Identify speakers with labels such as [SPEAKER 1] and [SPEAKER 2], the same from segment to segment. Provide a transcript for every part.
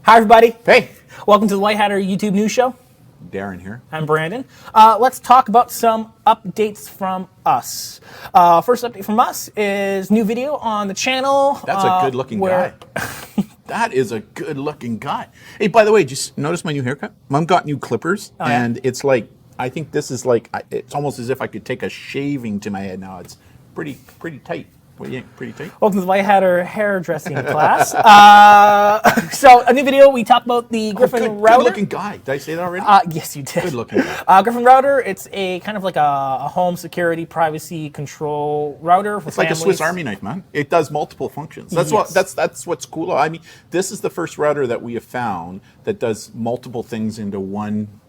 [SPEAKER 1] Hi, everybody.
[SPEAKER 2] Hey.
[SPEAKER 1] Welcome to the White Hatter YouTube News Show.
[SPEAKER 2] Darren here.
[SPEAKER 1] I'm Brandon. Let's talk about some updates from us. First update from us is new video on the channel.
[SPEAKER 2] That's a good-looking guy. That is a good-looking guy. Hey, by the way, just notice my new haircut? Mom got new clippers, and it's like, I think this is like, it's almost as if I could take a shaving to my head now. It's pretty tight. What do you think? Pretty tight?
[SPEAKER 1] Welcome to the White Hatter hairdressing class. So, a new video, we talked about the Griffin router.
[SPEAKER 2] Good-looking guy. Did I say that already?
[SPEAKER 1] Yes, you did.
[SPEAKER 2] Good-looking guy.
[SPEAKER 1] Griffin router, it's a kind of like a home security privacy control router for
[SPEAKER 2] It's
[SPEAKER 1] families.
[SPEAKER 2] like a Swiss Army knife, man. It does multiple functions. That's that's what's cool. I mean, this is the first router that we have found that does multiple things into one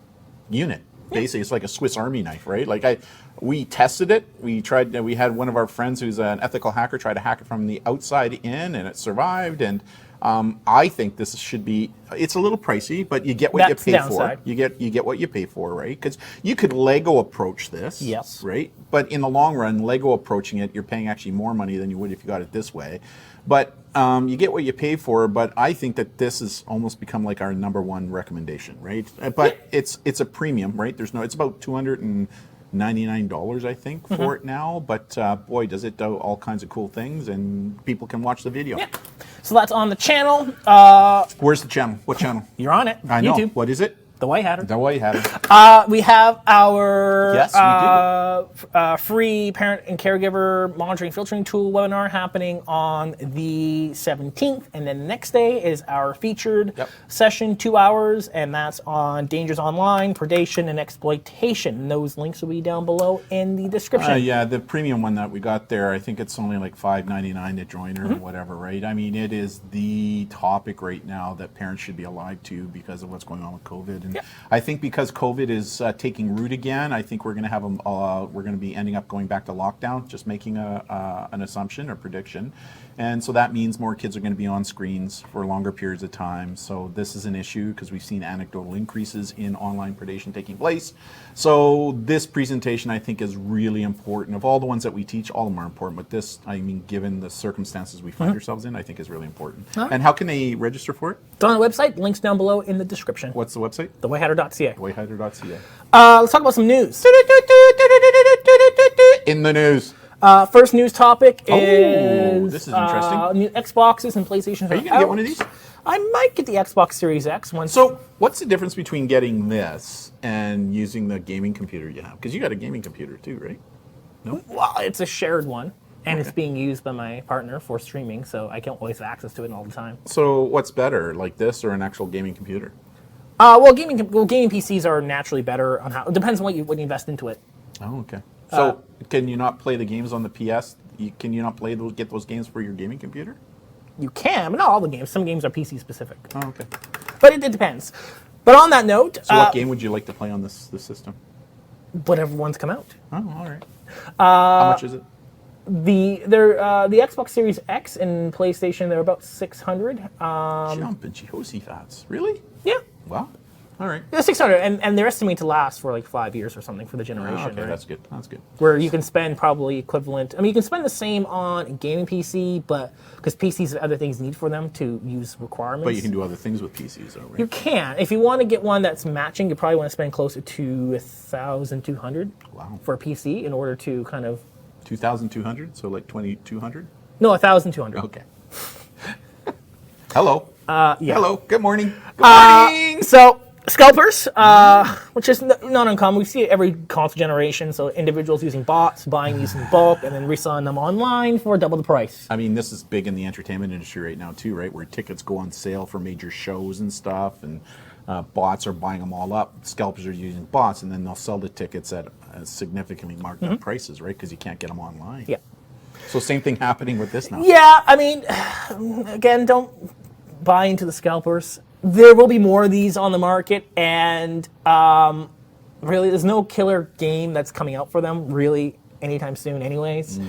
[SPEAKER 2] unit. Basically, it's like a Swiss Army knife, right? Like we tested it. We tried. We had one of our friends who's an ethical hacker try to hack it from the outside in, and it survived. And I think this should be. It's a little pricey, but you get what you pay for. You get what you pay for, right? Because you could Lego approach this,
[SPEAKER 1] yes,
[SPEAKER 2] right? But in the long run, Lego approaching it, you're paying actually more money than you would if you got it this way. But you get what you pay for, but I think that this has almost become like our #1 recommendation, right? But it's a premium, right? It's about $299, I think, for it now. But boy, does it do all kinds of cool things, and people can watch the video.
[SPEAKER 1] Yeah. So that's on the channel.
[SPEAKER 2] Where's the channel? What channel?
[SPEAKER 1] You're on it.
[SPEAKER 2] I know.
[SPEAKER 1] YouTube.
[SPEAKER 2] What is it?
[SPEAKER 1] The White Hatter.
[SPEAKER 2] The White Hatter.
[SPEAKER 1] We have our free parent and caregiver monitoring filtering tool webinar happening on the 17th. And then the next day is our featured session, 2 hours, and that's on dangers online, predation, and exploitation. And those links will be down below in the description.
[SPEAKER 2] Yeah, the premium one that we got there, I think it's only like $5.99 to join or whatever, right? I mean, it is the topic right now that parents should be alive to because of what's going on with COVID. And I think because COVID is taking root again, I think we're going to have we're going to be ending up going back to lockdown. Just making an assumption or prediction, and so that means more kids are going to be on screens for longer periods of time. So this is an issue because we've seen anecdotal increases in online predation taking place. So this presentation I think is really important. Of all the ones that we teach, all of them are important. But this, I mean, given the circumstances we find ourselves in, I think is really important. And how can they register for it?
[SPEAKER 1] It's on the website. Links down below in the description.
[SPEAKER 2] What's the website?
[SPEAKER 1] TheWhiteHatter.ca.
[SPEAKER 2] TheWhiteHatter.ca.
[SPEAKER 1] Let's talk about some news.
[SPEAKER 2] In the news.
[SPEAKER 1] First news topic is
[SPEAKER 2] this is interesting.
[SPEAKER 1] New Xboxes and PlayStations.
[SPEAKER 2] Are you going to get one of these?
[SPEAKER 1] I might get the Xbox Series X one.
[SPEAKER 2] So what's the difference between getting this and using the gaming computer you have? Because you got a gaming computer too, right? No?
[SPEAKER 1] Well, it's a shared one, and it's being used by my partner for streaming, so I can't always have access to it all the time.
[SPEAKER 2] So what's better, like this or an actual gaming computer?
[SPEAKER 1] Well, gaming PCs are naturally better on how. It depends on what you invest into it.
[SPEAKER 2] Oh, okay. So can you not play the games on the PS? Can you not get those games for your gaming computer?
[SPEAKER 1] You can, but not all the games. Some games are PC specific.
[SPEAKER 2] Oh, okay.
[SPEAKER 1] But it depends. But on that note,
[SPEAKER 2] so what game would you like to play on this system?
[SPEAKER 1] Whatever ones come out.
[SPEAKER 2] Oh, all right. How much is it?
[SPEAKER 1] The Xbox Series X and PlayStation, they're about $600.
[SPEAKER 2] Jumpin' Jehoshaphat. Really?
[SPEAKER 1] Yeah.
[SPEAKER 2] Wow. All right.
[SPEAKER 1] Yeah, $600, and they're estimated to last for like 5 years or something for the generation.
[SPEAKER 2] Okay,
[SPEAKER 1] right?
[SPEAKER 2] that's good. That's good.
[SPEAKER 1] Where you can spend probably equivalent. I mean, you can spend the same on a gaming PC, but because PCs have other things need for them to use requirements.
[SPEAKER 2] But you can do other things with PCs, though, right?
[SPEAKER 1] You can. If you want to get one that's matching, you probably want to spend closer to $1,200 for a PC in order to kind of.
[SPEAKER 2] 2,200, so like 2,200.
[SPEAKER 1] No, $1,200.
[SPEAKER 2] Okay. Hello.
[SPEAKER 1] Yeah.
[SPEAKER 2] Hello. Good morning. Good morning.
[SPEAKER 1] So. Scalpers, which is not uncommon. We see it every console generation. So individuals using bots, buying these in bulk, and then reselling them online for double the price.
[SPEAKER 2] I mean, this is big in the entertainment industry right now too, right? Where tickets go on sale for major shows and stuff, and bots are buying them all up. Scalpers are using bots, and then they'll sell the tickets at significantly marked up prices, right? Because you can't get them online.
[SPEAKER 1] Yeah.
[SPEAKER 2] So same thing happening with this now.
[SPEAKER 1] Yeah, I mean, again, don't buy into the scalpers. There will be more of these on the market, and really, there's no killer game that's coming out for them really anytime soon, anyways.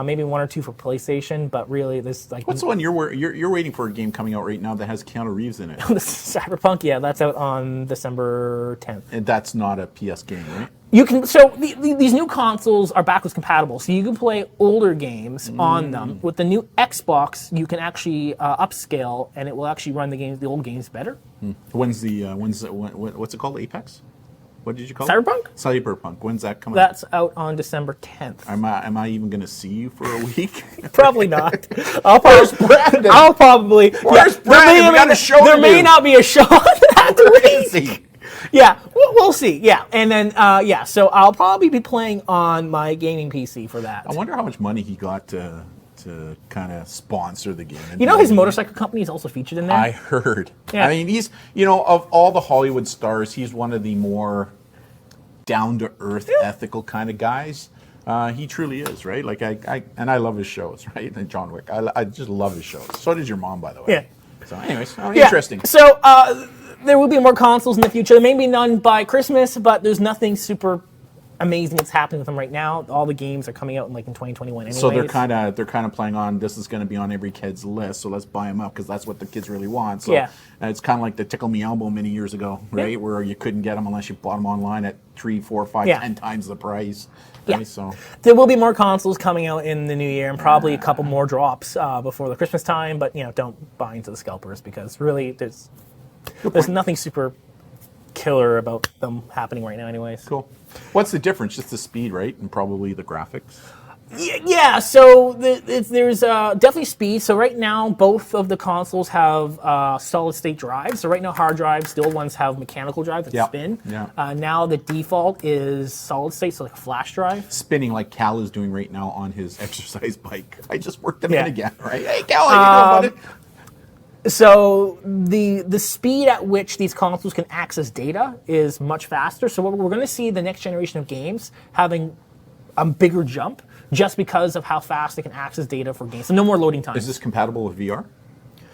[SPEAKER 1] Maybe 1 or 2 for PlayStation, but really, this like.
[SPEAKER 2] What's the one you're waiting for a game coming out right now that has Keanu Reeves in it?
[SPEAKER 1] Cyberpunk, yeah, that's out on December 10th.
[SPEAKER 2] And that's not a PS game, right?
[SPEAKER 1] You can these new consoles are backwards compatible, so you can play older games on them. With the new Xbox, you can actually upscale, and it will actually run the old games better.
[SPEAKER 2] What's it called? Apex? What did you call
[SPEAKER 1] Cyberpunk?
[SPEAKER 2] it? Cyberpunk. When's that coming?
[SPEAKER 1] That's out on December 10th.
[SPEAKER 2] Am I even going to see you for a week?
[SPEAKER 1] Probably not.
[SPEAKER 2] Where's Brandon?
[SPEAKER 1] I'll probably.
[SPEAKER 2] Where's Brandon? We got a show
[SPEAKER 1] There
[SPEAKER 2] to
[SPEAKER 1] may
[SPEAKER 2] do.
[SPEAKER 1] not be a show on that
[SPEAKER 2] Where is
[SPEAKER 1] week.
[SPEAKER 2] he?
[SPEAKER 1] Yeah, we'll see. Yeah, and then so I'll probably be playing on my gaming PC for that.
[SPEAKER 2] I wonder how much money he got to kind of sponsor the game.
[SPEAKER 1] You know, his motorcycle company is also featured in there.
[SPEAKER 2] I heard.
[SPEAKER 1] Yeah.
[SPEAKER 2] I mean, he's, of all the Hollywood stars, he's one of the more down-to-earth, ethical kind of guys. He truly is, right? Like, I love his shows, right? And John Wick. I just love his shows. So does your mom, by the way.
[SPEAKER 1] Yeah.
[SPEAKER 2] So anyways, interesting.
[SPEAKER 1] So there will be more consoles in the future. There may be none by Christmas, but there's nothing super amazing that's happening with them right now. All the games are coming out in 2021 anyways.
[SPEAKER 2] So they're kind of playing on, this is going to be on every kid's list, so let's buy them up because that's what the kids really want. So it's kind of like the Tickle Me Elbow many years ago, right? Where you couldn't get them unless you bought them online at 3, 4, 5, 10 times the price. Right? So
[SPEAKER 1] there will be more consoles coming out in the new year, and probably a couple more drops before the Christmas time. But don't buy into the scalpers because really there's nothing super killer about them happening right now anyways.
[SPEAKER 2] Cool. What's the difference? Just the speed, right? And probably the graphics?
[SPEAKER 1] Yeah, so there's definitely speed. So right now, both of the consoles have solid-state drives. So right now, hard drives, the old ones have mechanical drives that spin.
[SPEAKER 2] Yeah.
[SPEAKER 1] Now the default is solid-state, so like a flash drive.
[SPEAKER 2] Spinning like Cal is doing right now on his exercise bike. I just worked him in again, right? Hey, Cal, how you doing, buddy?
[SPEAKER 1] So the speed at which these consoles can access data is much faster. So we're going to see the next generation of games having a bigger jump just because of how fast they can access data for games. So no more loading time.
[SPEAKER 2] Is this compatible with VR?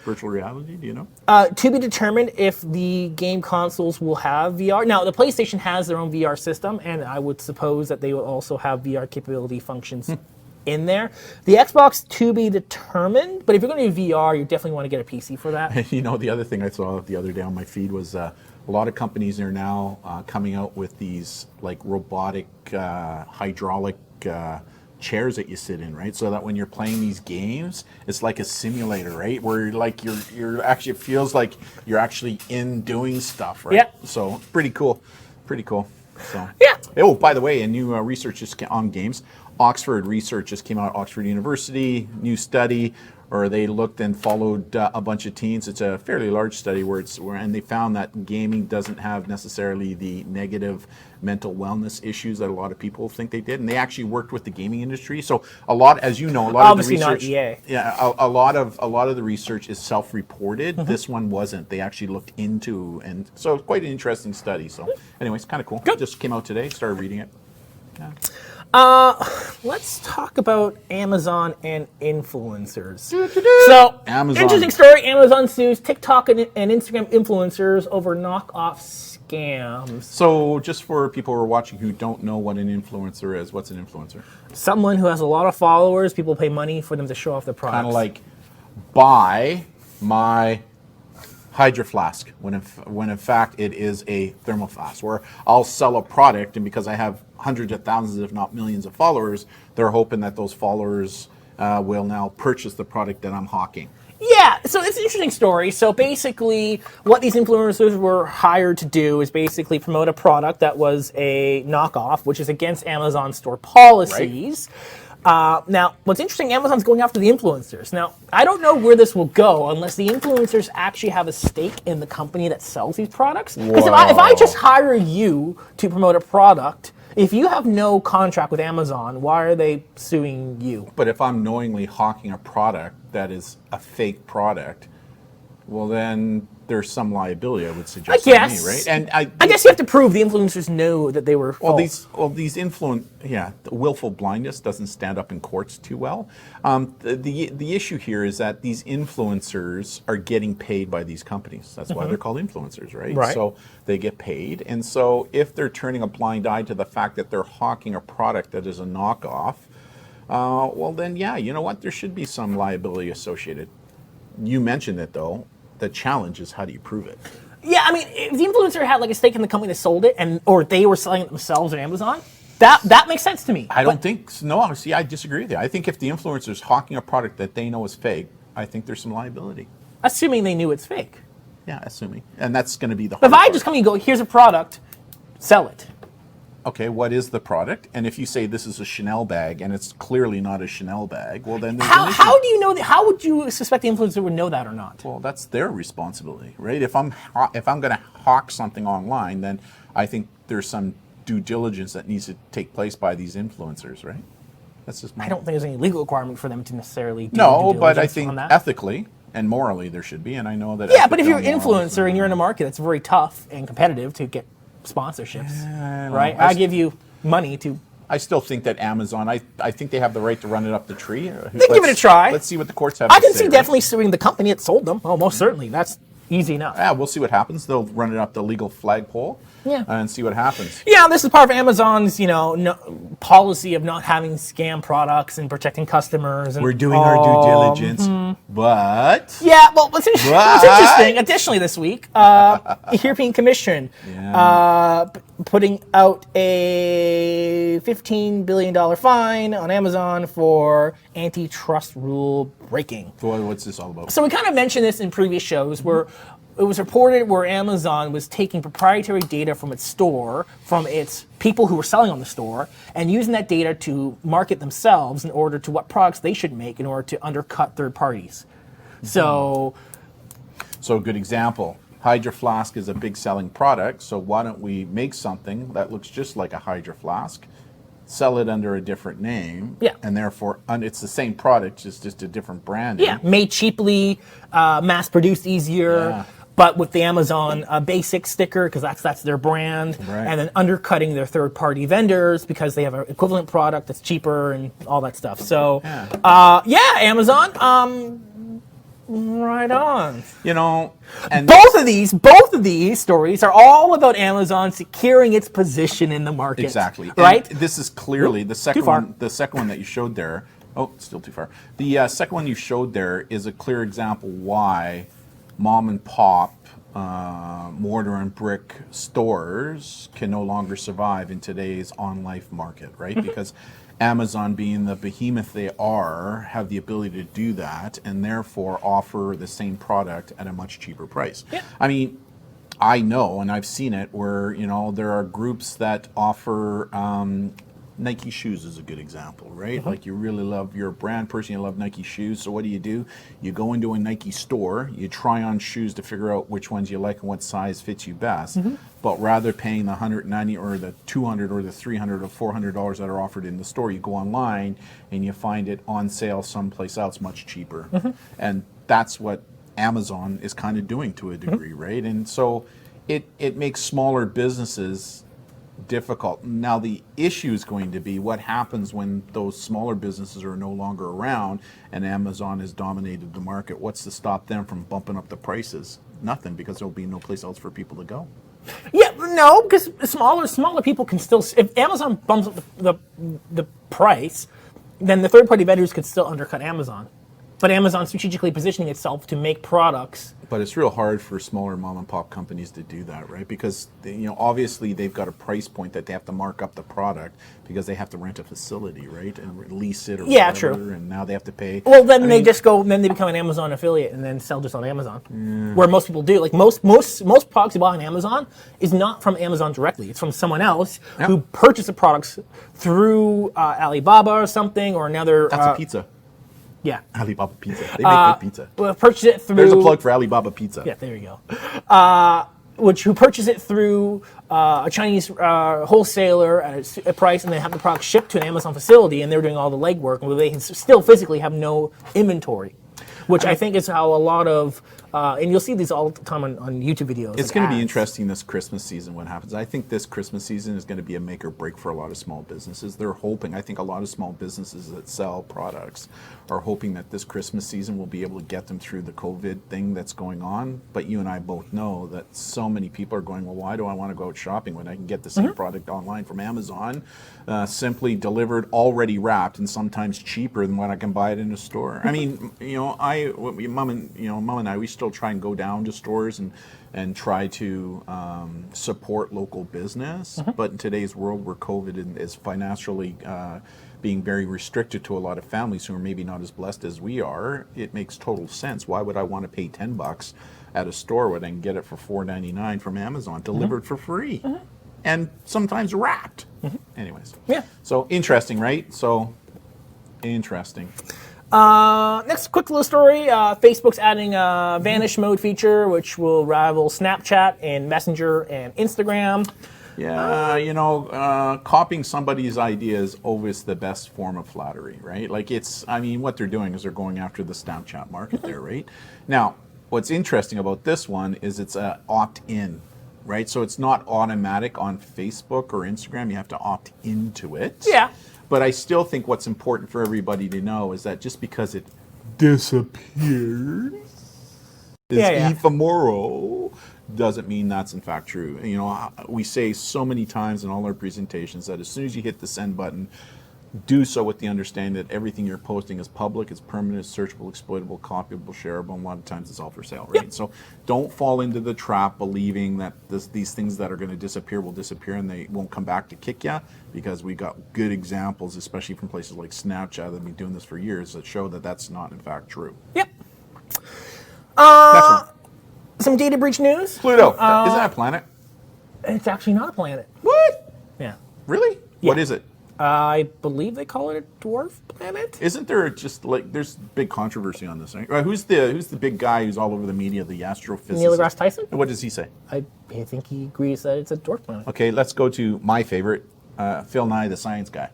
[SPEAKER 2] Virtual reality, do you know?
[SPEAKER 1] To be determined if the game consoles will have VR. Now, the PlayStation has their own VR system, and I would suppose that they will also have VR capability functions in there. The Xbox to be determined, but if you're going to do VR, you definitely want to get a PC for that.
[SPEAKER 2] The other thing I saw the other day on my feed was a lot of companies are now coming out with these like robotic, hydraulic chairs that you sit in, right? So that when you're playing these games, it's like a simulator, right? Where you're actually, it feels like you're actually in doing stuff, right?
[SPEAKER 1] Yeah.
[SPEAKER 2] So pretty cool. So
[SPEAKER 1] Yeah.
[SPEAKER 2] Oh, by the way, a new research just on games. Oxford research just came out. Oxford University, new study, or they looked and followed a bunch of teens. It's a fairly large study and they found that gaming doesn't have necessarily the negative mental wellness issues that a lot of people think they did. And they actually worked with the gaming industry. So a lot, as you know, a lot
[SPEAKER 1] Obviously
[SPEAKER 2] of the research,
[SPEAKER 1] not EA.
[SPEAKER 2] yeah, a lot of the research is self-reported. This one wasn't. They actually looked into, and so it's quite an interesting study. So, anyways, kind of cool.
[SPEAKER 1] Good.
[SPEAKER 2] Just came out today. Started reading it. Yeah.
[SPEAKER 1] Let's talk about Amazon and influencers.
[SPEAKER 2] So,
[SPEAKER 1] Amazon. Interesting story. Amazon sues TikTok and Instagram influencers over knockoff scams.
[SPEAKER 2] So, just for people who are watching who don't know what an influencer is, what's an influencer?
[SPEAKER 1] Someone who has a lot of followers. People pay money for them to show off their products.
[SPEAKER 2] Kind of like, buy my Hydro Flask, when in fact it is a thermal flask, where I'll sell a product, and because I have hundreds of thousands, if not millions of followers, they're hoping that those followers will now purchase the product that I'm hawking.
[SPEAKER 1] Yeah, so it's an interesting story. So basically, what these influencers were hired to do is basically promote a product that was a knockoff, which is against Amazon store policies. Right. Now, what's interesting, Amazon's going after the influencers. Now, I don't know where this will go unless the influencers actually have a stake in the company that sells these products. Because if I just hire you to promote a product, if you have no contract with Amazon, why are they suing you?
[SPEAKER 2] But if I'm knowingly hawking a product that is a fake product, well then there's some liability, I would suggest. To me, right? And I
[SPEAKER 1] guess you have to prove the influencers know that they were false.
[SPEAKER 2] The willful blindness doesn't stand up in courts too well. The issue here is that these influencers are getting paid by these companies. That's why they're called influencers, right? So they get paid, and so if they're turning a blind eye to the fact that they're hawking a product that is a knockoff, well then, yeah, you know what? There should be some liability associated. You mentioned it though. The challenge is, how do you prove it?
[SPEAKER 1] Yeah, I mean, if the influencer had like a stake in the company that sold it, or they were selling it themselves on Amazon, that makes sense to me.
[SPEAKER 2] I don't think so. No, see, I disagree with you. I think if the influencer's hawking a product that they know is fake, I think there's some liability.
[SPEAKER 1] Assuming they knew it's fake.
[SPEAKER 2] Yeah, assuming. And that's going to be the
[SPEAKER 1] But
[SPEAKER 2] hard
[SPEAKER 1] if I
[SPEAKER 2] part.
[SPEAKER 1] just come and go, here's a product, sell it.
[SPEAKER 2] Okay, what is the product? And if you say this is a Chanel bag and it's clearly not a Chanel bag, well then there's an issue.
[SPEAKER 1] How do you know that? How would you suspect the influencer would know that or not?
[SPEAKER 2] Well, that's their responsibility, right? If I'm going to hawk something online, then I think there's some due diligence that needs to take place by these influencers, right? That's just
[SPEAKER 1] I don't think there's any legal requirement for them to necessarily do
[SPEAKER 2] No,
[SPEAKER 1] due
[SPEAKER 2] but I
[SPEAKER 1] diligence
[SPEAKER 2] think
[SPEAKER 1] on that.
[SPEAKER 2] ethically and morally there should be, and I know that.
[SPEAKER 1] Yeah, but if you're an
[SPEAKER 2] ethical and
[SPEAKER 1] influencer and you're in a market that's very tough and competitive to get sponsorships, right? I give you money to.
[SPEAKER 2] I still think that Amazon, I think they have the right to run it up the tree.
[SPEAKER 1] They give it a try.
[SPEAKER 2] Let's see what the courts have
[SPEAKER 1] I
[SPEAKER 2] to
[SPEAKER 1] can
[SPEAKER 2] say.
[SPEAKER 1] see
[SPEAKER 2] right?
[SPEAKER 1] definitely suing the company that sold them. Oh, most certainly. That's easy enough.
[SPEAKER 2] Yeah, we'll see what happens. They'll run it up the legal flagpole.
[SPEAKER 1] Yeah.
[SPEAKER 2] And see what happens.
[SPEAKER 1] Yeah, this is part of Amazon's, policy of not having scam products and protecting customers. And
[SPEAKER 2] We're doing our due diligence, but
[SPEAKER 1] Yeah, well, what's interesting, additionally this week, the European Commission putting out a $15 billion fine on Amazon for antitrust rule breaking.
[SPEAKER 2] what's this all about?
[SPEAKER 1] So we kind of mentioned this in previous shows where it was reported where Amazon was taking proprietary data from its store, from its people who were selling on the store, and using that data to market themselves in order to what products they should make in order to undercut third parties. So
[SPEAKER 2] a good example. Hydro Flask is a big selling product, so why don't we make something that looks just like a Hydro Flask, sell it under a different name, and therefore it's the same product, just a different branding.
[SPEAKER 1] yeah, made cheaply, mass-produced easier, but with the Amazon basic sticker, because that's their brand, and then undercutting their third-party vendors because they have an equivalent product that's cheaper and all that stuff. So, Amazon, right on.
[SPEAKER 2] And
[SPEAKER 1] Both of these stories are all about Amazon securing its position in the market.
[SPEAKER 2] exactly.
[SPEAKER 1] Right?
[SPEAKER 2] And this is clearly the second
[SPEAKER 1] far.
[SPEAKER 2] one. The second one that you showed there. Oh, still too far. The second one you showed there is a clear example why mom and pop mortar and brick stores can no longer survive in today's online market, right? Because Amazon, being the behemoth they are, have the ability to do that and therefore offer the same product at a much cheaper price.
[SPEAKER 1] Yeah.
[SPEAKER 2] I mean, I know, and I've seen it, where there are groups that offer Nike shoes is a good example, right? Like you're a brand person, you love Nike shoes. So what do? You go into a Nike store, you try on shoes to figure out which ones you like and what size fits you best. But rather paying the $190 or the $200 or the $300 or $400 that are offered in the store, you go online and you find it on sale someplace else much cheaper. And that's what Amazon is kind of doing to a degree, right? And so it makes smaller businesses difficult. Now the issue is going to be what happens when those smaller businesses are no longer around and Amazon has dominated the market. What's to stop them from bumping up the prices? Nothing, because there'll be no place else for people to go.
[SPEAKER 1] Yeah, no, because smaller people can still. If Amazon bumps up the price, then the third party vendors could still undercut Amazon. But Amazon's strategically positioning itself to make products.
[SPEAKER 2] But it's real hard for smaller mom and pop companies to do that, right? Because obviously they've got a price point that they have to mark up the product because they have to rent a facility, right, and lease it or whatever.
[SPEAKER 1] True.
[SPEAKER 2] And now they have to pay.
[SPEAKER 1] Well, then they become an Amazon affiliate and then sell just on Amazon, where most people do. Like most products you buy on Amazon is not from Amazon directly. It's from someone else who purchased the products through Alibaba or something or another.
[SPEAKER 2] That's a pizza.
[SPEAKER 1] Yeah.
[SPEAKER 2] Alibaba Pizza. They make good pizza.
[SPEAKER 1] Well, purchase it through.
[SPEAKER 2] There's a plug for Alibaba Pizza.
[SPEAKER 1] Yeah, there you go. Who purchase it through a Chinese wholesaler at a price, and they have the product shipped to an Amazon facility, and they're doing all the legwork, where they still physically have no inventory, which I think is how a lot of, and you'll see these all the time on YouTube videos.
[SPEAKER 2] It's going to be interesting this Christmas season what happens. I think this Christmas season is going to be a make or break for a lot of small businesses. They're hoping, I think a lot of small businesses that sell products are hoping that this Christmas season will be able to get them through the COVID thing that's going on. But you and I both know that so many people are going, well, why do I want to go out shopping when I can get the same product online from Amazon, simply delivered, already wrapped, and sometimes cheaper than when I can buy it in a store. I mean, Mom and I, we still still try and go down to stores and try to support local business. But in today's world where COVID is financially being very restricted to a lot of families who are maybe not as blessed as we are, it makes total sense. Why would I want to pay $10 at a store when I can get it for $4.99 from Amazon, delivered for free, and sometimes wrapped? Anyways,
[SPEAKER 1] Yeah.
[SPEAKER 2] So interesting, right? So interesting.
[SPEAKER 1] Next quick little story. Facebook's adding a vanish mode feature, which will rival Snapchat and Messenger and Instagram.
[SPEAKER 2] Yeah, copying somebody's idea is always the best form of flattery, right? Like what they're doing is they're going after the Snapchat market there, right? Now, what's interesting about this one is it's a opt-in, right? So it's not automatic on Facebook or Instagram. You have to opt into it.
[SPEAKER 1] Yeah.
[SPEAKER 2] But I still think what's important for everybody to know is that just because it disappears is ephemeral doesn't mean that's in fact true. You know, we say so many times in all our presentations that as soon as you hit the send button, do so with the understanding that everything you're posting is public, it's permanent, it's searchable, exploitable, copyable, shareable, and a lot of times it's all for sale, right? Yep. So don't fall into the trap believing that these things that are going to disappear will disappear and they won't come back to kick you, because we got good examples, especially from places like Snapchat that have been doing this for years, that show that that's not in fact true.
[SPEAKER 1] Yep.
[SPEAKER 2] Next one.
[SPEAKER 1] Some data breach news.
[SPEAKER 2] Pluto. Is that a planet?
[SPEAKER 1] It's actually not a planet.
[SPEAKER 2] What?
[SPEAKER 1] Yeah.
[SPEAKER 2] Really?
[SPEAKER 1] Yeah.
[SPEAKER 2] What is it?
[SPEAKER 1] I believe they call it a dwarf planet.
[SPEAKER 2] Isn't there just like there's big controversy on this, right? Who's the big guy who's all over the media, the astrophysicist?
[SPEAKER 1] Neil deGrasse Tyson?
[SPEAKER 2] What does he say?
[SPEAKER 1] I think he agrees that it's a dwarf planet.
[SPEAKER 2] Okay, let's go to my favorite, Phil Nye, the science guy.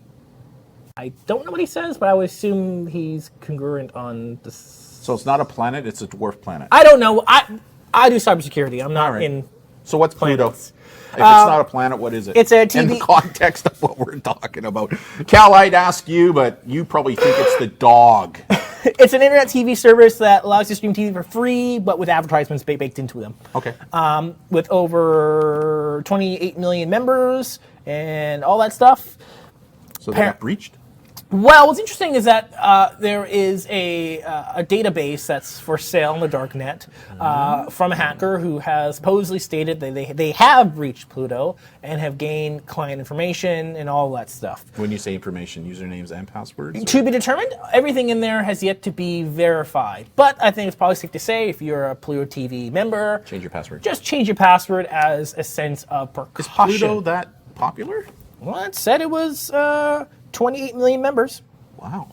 [SPEAKER 1] I don't know what he says, but I would assume he's congruent on this.
[SPEAKER 2] So it's not a planet, it's a dwarf planet.
[SPEAKER 1] I don't know. I do cybersecurity. I'm not in.
[SPEAKER 2] So what's Pluto?
[SPEAKER 1] planets.
[SPEAKER 2] If it's not a planet, what is it?
[SPEAKER 1] It's a TV.
[SPEAKER 2] In the context of what we're talking about. Cal, I'd ask you, but you probably think it's the dog.
[SPEAKER 1] It's an internet TV service that allows you to stream TV for free, but with advertisements baked into them.
[SPEAKER 2] Okay.
[SPEAKER 1] With over 28 million members and all that stuff.
[SPEAKER 2] So they got breached?
[SPEAKER 1] Well, what's interesting is that there is a database that's for sale on the darknet from a hacker who has supposedly stated that they have breached Pluto and have gained client information and all that stuff.
[SPEAKER 2] When you say information, usernames and passwords?
[SPEAKER 1] To be determined. Everything in there has yet to be verified. But I think it's probably safe to say if you're a Pluto TV member,
[SPEAKER 2] change your password. Just
[SPEAKER 1] change your password as a sense of precaution.
[SPEAKER 2] Is Pluto that popular?
[SPEAKER 1] Well, it said it was 28 million members.
[SPEAKER 2] Wow.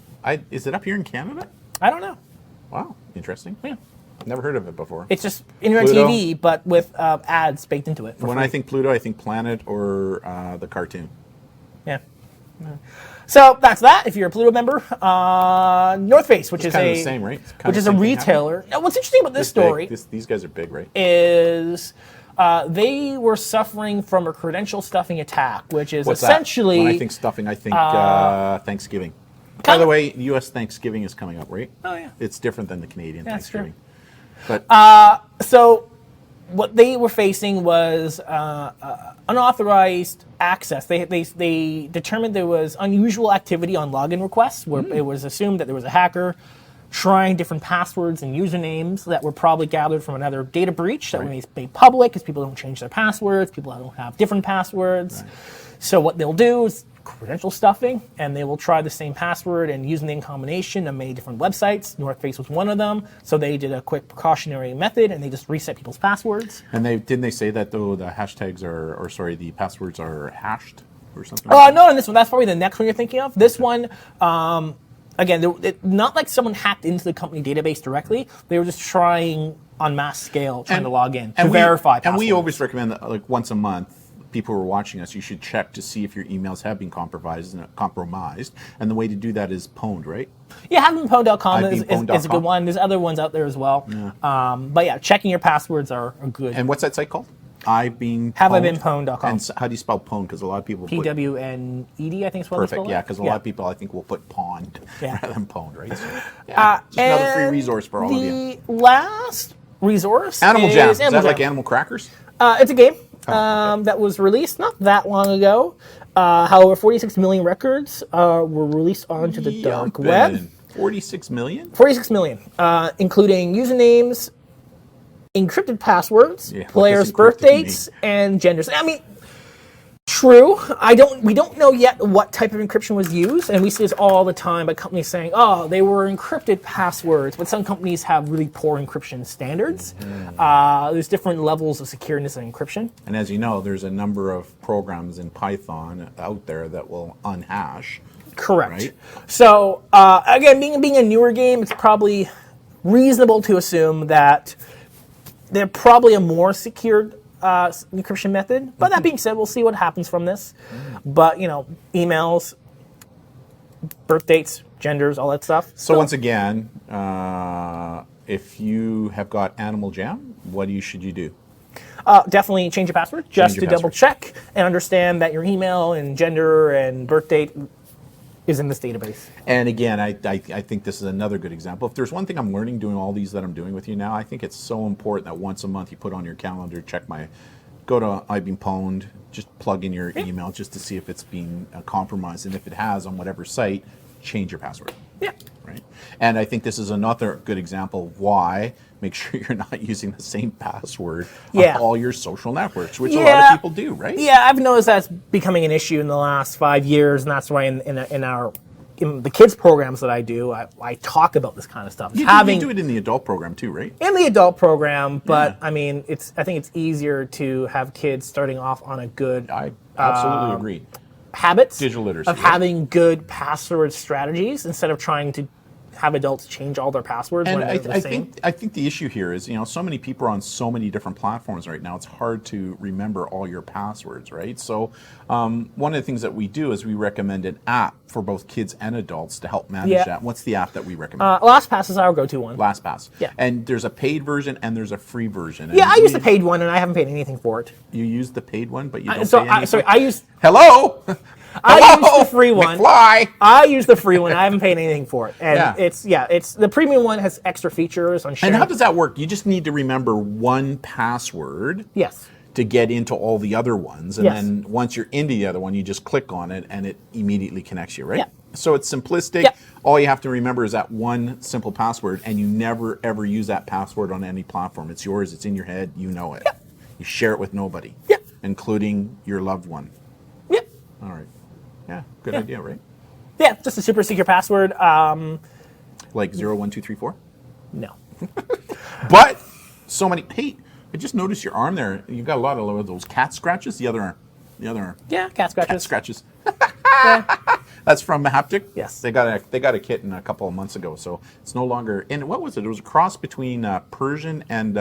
[SPEAKER 2] Is it up here in Canada?
[SPEAKER 1] I don't know.
[SPEAKER 2] Wow. Interesting.
[SPEAKER 1] Yeah.
[SPEAKER 2] Never heard of it before.
[SPEAKER 1] It's just internet TV, but with ads baked into it.
[SPEAKER 2] When I think Pluto, I think Planet or the cartoon.
[SPEAKER 1] Yeah. So that's that. If you're a Pluto member, North Face, which is
[SPEAKER 2] kind of the same, right?
[SPEAKER 1] Which is a retailer. Now, what's interesting about this story?
[SPEAKER 2] These guys are big, right?
[SPEAKER 1] Is they were suffering from a credential stuffing attack, which is essentially.
[SPEAKER 2] When I think stuffing, I think Thanksgiving. By the way, U.S. Thanksgiving is coming up, right?
[SPEAKER 1] Oh yeah.
[SPEAKER 2] It's different than the Canadian Thanksgiving.
[SPEAKER 1] True. But so what they were facing was unauthorized access. They determined there was unusual activity on login requests, where it was assumed that there was a hacker trying different passwords and usernames that were probably gathered from another data breach that was made public, because people don't change their passwords, people don't have different passwords. Right. So what they'll do is credential stuffing, and they will try the same password and username combination on many different websites. North Face was one of them, so they did a quick precautionary method, and they just reset people's passwords.
[SPEAKER 2] And didn't they say that though the hashtags the passwords are hashed or something?
[SPEAKER 1] No, in this one, that's probably the next one you're thinking of. This one, again, not like someone hacked into the company database directly. They were just trying on mass scale, trying to log in to verify passwords.
[SPEAKER 2] And we always recommend that, like once a month, people who are watching us, you should check to see if your emails have been compromised. And the way to do that is pwned, right?
[SPEAKER 1] Yeah, havebeenpwned.com is a good one. There's other ones out there as well. Yeah. But yeah, checking your passwords are good.
[SPEAKER 2] And what's that site called?
[SPEAKER 1] Havebeenpwned.com.
[SPEAKER 2] And how do you spell pwned? Because a lot of people
[SPEAKER 1] PWNED, I think is what it's called.
[SPEAKER 2] Perfect, yeah, because a lot of people, I think, will put pwned rather than pwned, right? So, just another free resource for all of you.
[SPEAKER 1] The last resource
[SPEAKER 2] Animal
[SPEAKER 1] is
[SPEAKER 2] Jam. Is that like Animal Crackers?
[SPEAKER 1] It's a game. That was released not that long ago. However, 46 million records were released onto the dark web.
[SPEAKER 2] 46 million?
[SPEAKER 1] 46 million, including usernames, encrypted passwords,
[SPEAKER 2] Yeah, what
[SPEAKER 1] players'
[SPEAKER 2] does encrypted
[SPEAKER 1] birthdates, and genders. I mean, true. We don't know yet what type of encryption was used, and we see this all the time by companies saying, "Oh, they were encrypted passwords," but some companies have really poor encryption standards. There's different levels of secureness and encryption.
[SPEAKER 2] And as you know, there's a number of programs in Python out there that will unhash.
[SPEAKER 1] Correct.
[SPEAKER 2] Right.
[SPEAKER 1] So again, being a newer game, it's probably reasonable to assume that they're probably a more secured encryption method. But that being said, we'll see what happens from this. But emails, birth dates, genders, all that stuff.
[SPEAKER 2] So once again, if you have got Animal Jam, should you do?
[SPEAKER 1] Definitely change your password just
[SPEAKER 2] your
[SPEAKER 1] to double check and understand that your email and gender and birth date is in this database.
[SPEAKER 2] And again, I think this is another good example. If there's one thing I'm learning doing all these that I'm doing with you now, I think it's so important that once a month you put on your calendar, go to I've been pwned, just plug in your email just to see if it's been compromised. And if it has on whatever site, change your password.
[SPEAKER 1] Yeah.
[SPEAKER 2] Right. And I think this is another good example of why make sure you're not using the same password on all your social networks, which a lot of people do, right?
[SPEAKER 1] Yeah, I've noticed that's becoming an issue in the last 5 years, and that's why in the kids programs that I do, I talk about this kind of stuff.
[SPEAKER 2] You do it in the adult program too, right?
[SPEAKER 1] In the adult program, but I mean, I think it's easier to have kids starting off on a good
[SPEAKER 2] I absolutely agree.
[SPEAKER 1] Habits
[SPEAKER 2] Digital literacy,
[SPEAKER 1] of having good password strategies instead of trying to have adults change all their passwords
[SPEAKER 2] And
[SPEAKER 1] when they're the same.
[SPEAKER 2] I think the issue here is, so many people are on so many different platforms right now. It's hard to remember all your passwords, right? So one of the things that we do is we recommend an app for both kids and adults to help manage that. What's the app that we recommend?
[SPEAKER 1] LastPass is our go-to one.
[SPEAKER 2] LastPass.
[SPEAKER 1] Yeah.
[SPEAKER 2] And there's a paid version and there's a free version.
[SPEAKER 1] Yeah, I use the paid one, and I haven't paid anything for it.
[SPEAKER 2] You use the paid one, but you don't pay anything?
[SPEAKER 1] I use
[SPEAKER 2] Hello?
[SPEAKER 1] I use the free one.
[SPEAKER 2] McFly.
[SPEAKER 1] I use the free one. I haven't paid anything for it, and it's the premium one has extra features on sharing.
[SPEAKER 2] And how does that work? You just need to remember one password.
[SPEAKER 1] Yes.
[SPEAKER 2] To get into all the other ones, and then once you're into the other one, you just click on it, and it immediately connects you, right?
[SPEAKER 1] Yeah.
[SPEAKER 2] So it's simplistic.
[SPEAKER 1] Yeah.
[SPEAKER 2] All you have to remember is that one simple password, and you never ever use that password on any platform. It's yours. It's in your head. You know it.
[SPEAKER 1] Yeah.
[SPEAKER 2] You share it with nobody, including your loved one.
[SPEAKER 1] Yeah.
[SPEAKER 2] All right. Yeah. Good idea, right?
[SPEAKER 1] Yeah. Just a super secret password.
[SPEAKER 2] Like 01234.
[SPEAKER 1] No.
[SPEAKER 2] But so many. Hey, I just noticed your arm there. You've got a lot of those cat scratches. The other arm.
[SPEAKER 1] Yeah, cat scratches.
[SPEAKER 2] Cat scratches.
[SPEAKER 1] Yeah.
[SPEAKER 2] That's from Haptic.
[SPEAKER 1] Yes.
[SPEAKER 2] They got a kitten a couple of months ago, so it's no longer. And what was it? It was a cross between Persian and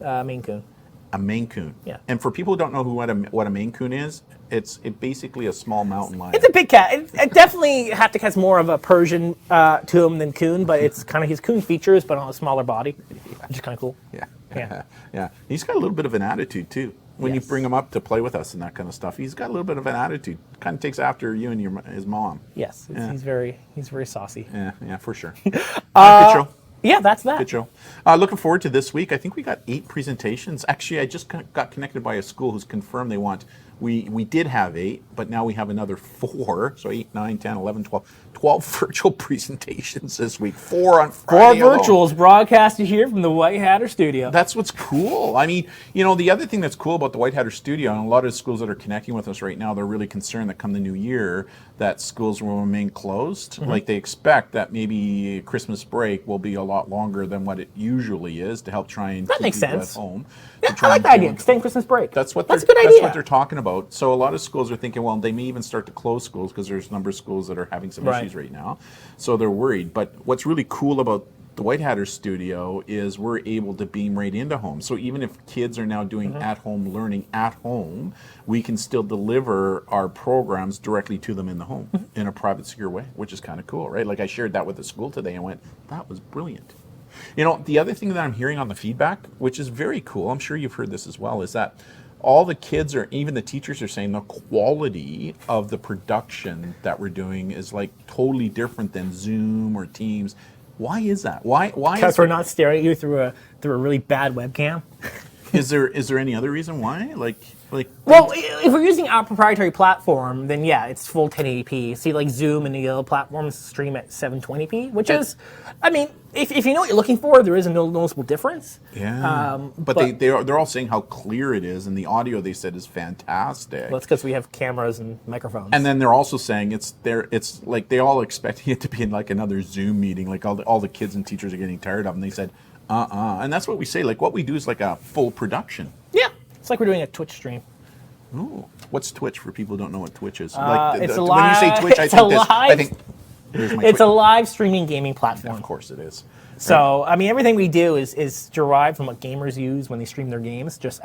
[SPEAKER 1] Maine Coon.
[SPEAKER 2] a Maine Coon.
[SPEAKER 1] Yeah.
[SPEAKER 2] And for people who don't know what a Maine Coon is, it's basically a small mountain lion.
[SPEAKER 1] It's a big cat. It definitely Haptic has more of a Persian to him than Coon, but it's kind of his Coon features, but on a smaller body, which is kind of cool.
[SPEAKER 2] Yeah.
[SPEAKER 1] Yeah.
[SPEAKER 2] Yeah. He's got a little bit of an attitude too. When you
[SPEAKER 1] Yes.
[SPEAKER 2] bring him up to play with us and that kind of stuff, he's got a little bit of an attitude. Kind of takes after you and his mom.
[SPEAKER 1] Yes,
[SPEAKER 2] Yeah.
[SPEAKER 1] he's very saucy.
[SPEAKER 2] Yeah, for sure. Good show.
[SPEAKER 1] Yeah, that's that.
[SPEAKER 2] Good show. Looking forward to this week. I think we got 8 presentations. Actually, I just got connected by a school who's confirmed they want. We did have 8, but now we have another 4. So 8, 9, 10, 11, 12 virtual presentations this week. 4 on Friday
[SPEAKER 1] 4
[SPEAKER 2] alone.
[SPEAKER 1] virtuals broadcasted here from the White Hatter Studio.
[SPEAKER 2] That's what's cool. I mean, the other thing that's cool about the White Hatter Studio, and a lot of schools that are connecting with us right now, they're really concerned that come the new year, that schools will remain closed.
[SPEAKER 1] Mm-hmm.
[SPEAKER 2] Like they expect that maybe Christmas break will be a lot longer than what it usually is to help try and keep
[SPEAKER 1] makes
[SPEAKER 2] people
[SPEAKER 1] sense.
[SPEAKER 2] at home.
[SPEAKER 1] Yeah, I like that idea. Extend Christmas break.
[SPEAKER 2] That's a good
[SPEAKER 1] That's
[SPEAKER 2] That's what
[SPEAKER 1] idea.
[SPEAKER 2] they're talking about. So a lot of schools are thinking, well, they may even start to close schools because there's a number of schools that are having some
[SPEAKER 1] Right.
[SPEAKER 2] issues right now. So they're worried. But what's really cool about the White Hatter Studio is we're able to beam right into home. So even if kids are now doing at-home learning at home, we can still deliver our programs directly to them in the home in a private, secure way, which is kind of cool, right? Like I shared that with the school today and went, that was brilliant. The other thing that I'm hearing on the feedback, which is very cool, I'm sure you've heard this as well, is that all the kids even the teachers are saying the quality of the production that we're doing is like totally different than Zoom or Teams. Why is that? Why?
[SPEAKER 1] Because we're not staring at you through a really bad webcam.
[SPEAKER 2] Is there any other reason why? Like
[SPEAKER 1] Well, if we're using our proprietary platform, then yeah, it's full 1080p. See, like Zoom and the other platforms stream at 720p, which is, I mean, if you know what you're looking for, there is a noticeable difference.
[SPEAKER 2] yeah. But they're all saying how clear it is, and the audio they said is fantastic.
[SPEAKER 1] Well, that's because we have cameras and microphones.
[SPEAKER 2] And then they're also saying it's like they all expecting it to be in like another Zoom meeting, like all the kids and teachers are getting tired of, and they said, and that's what we say. Like what we do is like a full production.
[SPEAKER 1] Yeah, it's like we're doing a Twitch stream.
[SPEAKER 2] Ooh, what's Twitch for people who don't know what Twitch is?
[SPEAKER 1] It's a
[SPEAKER 2] when you say
[SPEAKER 1] live-
[SPEAKER 2] Twitch,
[SPEAKER 1] it's a
[SPEAKER 2] I think here's my
[SPEAKER 1] It's a
[SPEAKER 2] Twitch.
[SPEAKER 1] live streaming gaming platform.
[SPEAKER 2] Of course it is.
[SPEAKER 1] So, I mean, everything we do is derived from what gamers use when they stream their games, just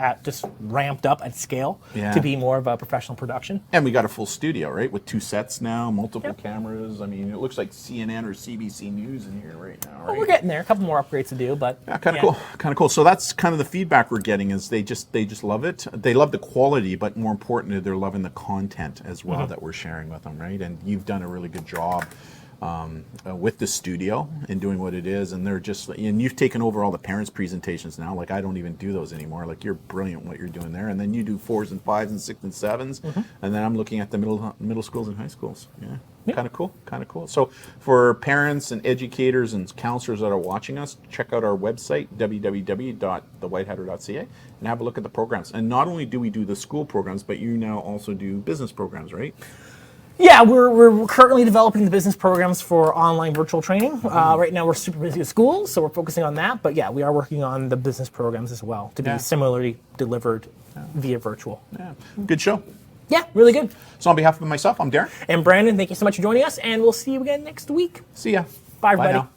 [SPEAKER 1] ramped up at scale to be more of a professional production.
[SPEAKER 2] And we got a full studio, right? With 2 sets now, multiple cameras. I mean, it looks like CNN or CBC News in here right now, right?
[SPEAKER 1] Well, we're getting there. A couple more upgrades to do, but
[SPEAKER 2] Yeah, kind of cool. Kind of cool. So that's kind of the feedback we're getting is they just love it. They love the quality, but more importantly, they're loving the content as well that we're sharing with them, right? And you've done a really good job with the studio and doing what it is, and and you've taken over all the parents' presentations now. Like I don't even do those anymore. Like you're brilliant what you're doing there, and then you do 4s and 5s and 6s and 7s, and then I'm looking at the middle schools and high schools. Yeah. Kind of cool, kind of cool. So for parents and educators and counselors that are watching us, check out our website, www.thewhitehatter.ca, and have a look at the programs. And not only do we do the school programs, but you now also do business programs, right?
[SPEAKER 1] yeah, we're currently developing the business programs for online virtual training. Right now, we're super busy with schools, so we're focusing on that. But yeah, we are working on the business programs as well to be similarly delivered via virtual.
[SPEAKER 2] Yeah, good show.
[SPEAKER 1] Yeah, really good.
[SPEAKER 2] So on behalf of myself, I'm Darren.
[SPEAKER 1] And Brandon, thank you so much for joining us, and we'll see you again next week.
[SPEAKER 2] See ya.
[SPEAKER 1] Bye, everybody.
[SPEAKER 2] now.